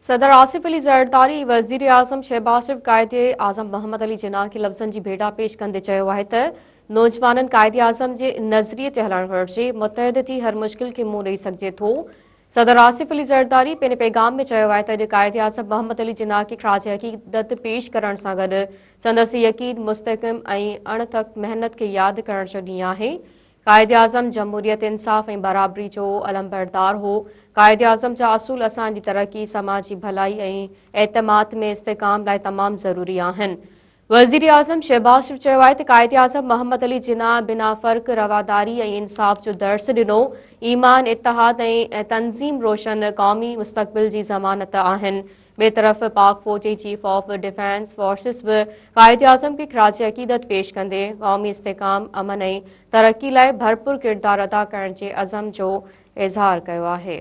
सदर आसिफ अली ज़रदारी वज़ीर आज़म शहबाज शरीफ़ कायदे आज़म मोहम्मद अली जिन्ना के लफ़्ज़नि जी भेड़ा पेश कंदे चयो आहे त नौजवाननि कायदे आज़म जे नज़रिए ते हलणु घुरिजे, मुतहद थी हर मुश्किल खे मुंहुं ॾेई सघिजे थो। सदर आसिफ अली ज़रदारी पंहिंजे पैगाम में चयो आहे त अॼु कायदे आज़म मोहम्मद अली जिन्ना खे ख़राज हक़ीक़त पेश करण सां गॾु संदसि यकीन, मुस्तहकम ऐं अणथक महिनत खे यादि करण जो ॾींहुं आहे। कायदे आज़म जमहूरियत, इंसाफ़ ऐं बराबरी जो अलमबरदार हो। कायदे आज़म जा असूल असांजी तरक़ी, समाजी भलाई ऐं एतमाद में इस्तेकाम लाइ तमामु ज़रूरी आहिनि। वज़ीर आज़म शहबाज शरीफ़ चयो आहे त कायदे आज़म मोहम्मद अली जिन्ना बिना फ़र्क़ रवादारी ऐं इंसाफ़ जो दर्स ॾिनो। ईमान, इत्तेहाद ऐं तंज़ीम रोशन क़ौमी मुस्तक़बिल जी ज़मानत आहिनि। ॿिए तरफ़ पाक फ़ौज जी चीफ ऑफ डिफेंस फोर्सिस बि कायदे आज़म खे ख़राज अक़ीदत पेश कंदे क़ौमी इस्तेकाम, अमन ऐं तरक़ी लाइ भरपूर किरदारु अदा करण जे अज़म जो इज़हार कयो आहे।